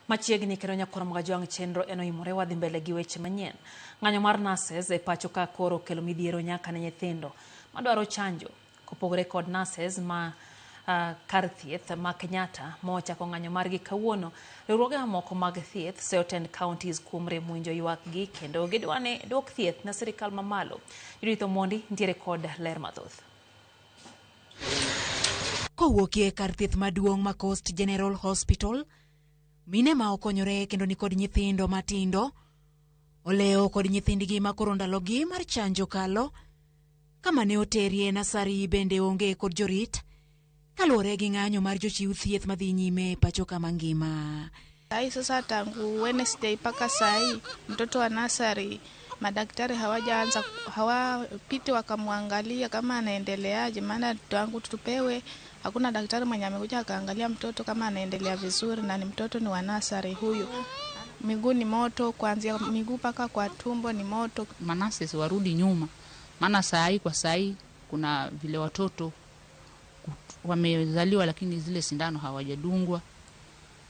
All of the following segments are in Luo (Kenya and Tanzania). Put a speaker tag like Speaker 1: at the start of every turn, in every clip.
Speaker 1: Machiegni kendo nyakwaromoga jwang' chenro enoimore wadhi mbele gi weche manyien. Ng'anyo mar nases e pacho ka koro kelo midhiero nyaka ne nyithindo madwaro chanjo. Kopogore kod nases ma kar thieth ma Kenyatta mochako ng'anyo margi kawuono, riwruoge mamoko mag thieth seyo tend counties kuom rem winjo ywakgi kendo gidwane dwok thieth na sirikal mamalo. Nyithindo mondi ntiere kod ler mathoth.
Speaker 2: Kowuokie kar thieth maduong' ma Coast General Hospital, mine ma okonyore kendo ni kod nyithindo matindo oleo kod nyithindgi ma koro ndalogi mar chanjo kalo, kama ne oterie nasari bende onge kod jorit kaluwore gi ng'anyo mar jochiw thieth madhi nyime pacho kama ngima.
Speaker 3: Sai sasa tangu Wednesday paka sai mtoto wa nasari madaktari hawajaanza hawapiti wakamwangalia kama anaendeleaje, maana tangu tupewe hakuna daktari mwenye amekuja akaangalia mtoto kama anaendelea vizuri, na ni mtoto ni wa nasari huyu. Miguu ni moto, kuanzia miguu paka kwa tumbo ni moto.
Speaker 4: Manases warudi nyuma, maana kwa sai kuna vile watoto wamezaliwa lakini zile sindano hawajadungwa.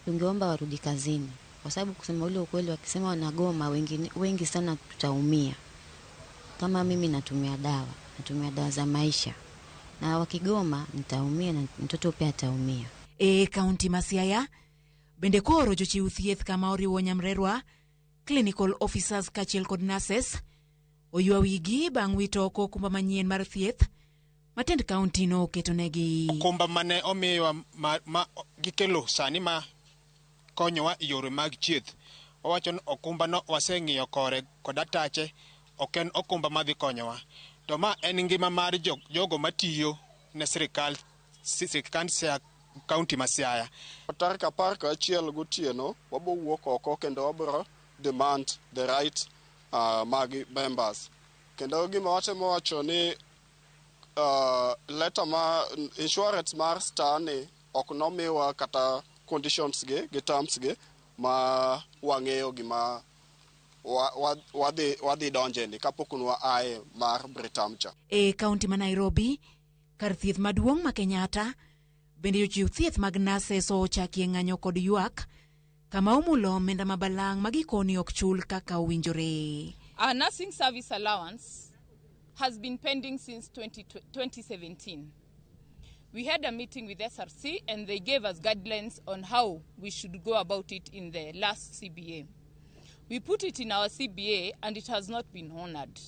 Speaker 5: Tungeomba warudi kazini, kwa sababu kusema ule ukweli wakisema wanagoma wengi sana tutaumia. Kama mimi natumia dawa za maisha, na wakigoma nitaumia na mtoto pia ataumia.
Speaker 2: Kaunti ma Siaya bende koro jochiw thieth kama oriwo Nyamrerwa, clinical officers kachiel kod nurses oywa wigi bang' wito oko okumba manyien mar thieth matend kaunti no ketonegi.
Speaker 6: Okumba mane omiwa gikelo sani ma konyowa yore mag thieth. Owacho ni okumba no waseng'iyo kore kod atache, ok en okumba madhi konyowa. To ma en ngima mar jogo matiyo ne sirikal Siaya kaunti ma Siaya.
Speaker 7: Tarik 11 gotieno wabo wuok oko kendo wabro demand the right mag members. Kendo gima watemo wacho ni letter ma insurance mar Star ni ok nomiwa kata conditions gi terms gi ma wang'eyo gima wadhi donjeni kapok ae mar Britam cha.
Speaker 2: Kaunti ma Nairobi, kar thieth maduong' ma Kenyatta bende jochiw thieth mag nurses ochakie ng'anyo kod ywak kama omulo omenda mabalang' magikoni ok chul kaka owinjore.
Speaker 8: Our nursing service allowance has been pending since 2017. We had a meeting with SRC and they gave us guidelines on how we should go about it in the last CBA. We put it in our CBA and it has not been honored.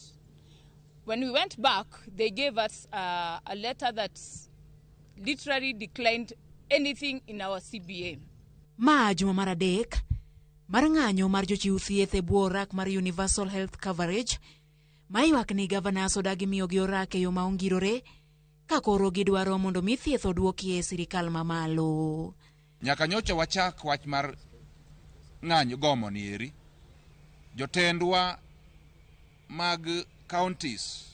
Speaker 8: When we went back, they gave us a letter that literally declined anything in our CBA.
Speaker 2: Ma juma mar adek mar ng'anyo mar jochiw thieth e bwo orak mar universal health coverage ma ywak ni governors odagi miyogi orak e yo ma ongirore ka koro gidwaro mondo mi thieth odwokie sirikal mamalo.
Speaker 9: Nyaka nyocha wachak wach mar ng'anyo gomo ni eri, jotendwa mag counties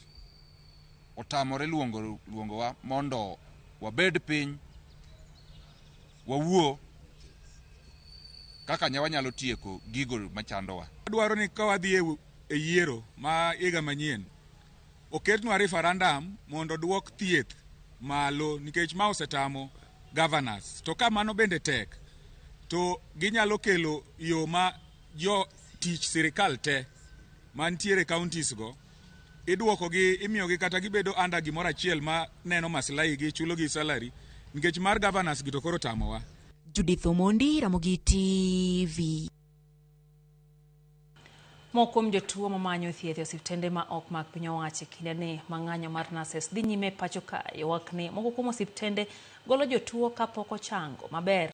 Speaker 9: otamore luongowa mondo wabed piny wawuo kaka nyalo tieko gigo machandowa.
Speaker 10: Adwaro ni ka wadhi e yiero ma higa manyien oketnwa referendum mondo dwok thieth malo, nikech ma osetamo governors. To ka mano bende tek, to ginyalo kelo yo ma jo tich sirikal te mantiere counties go idwoko gi, imiyogi kata gibedo under gimoro achiel ma neno maslahi gi, chulo gi salary, nikech mar governors gito koro tamowa.
Speaker 2: Judith Omondi, Ramogi TV.
Speaker 1: Mokuom jotuo mamanyo thieth e osiptende ma ok mag piny owacho kinde ni mang'anyo mar nases dhi nyime pacho ka ywak ni moko kuom osiptende golo jotuo kapok ochango maber.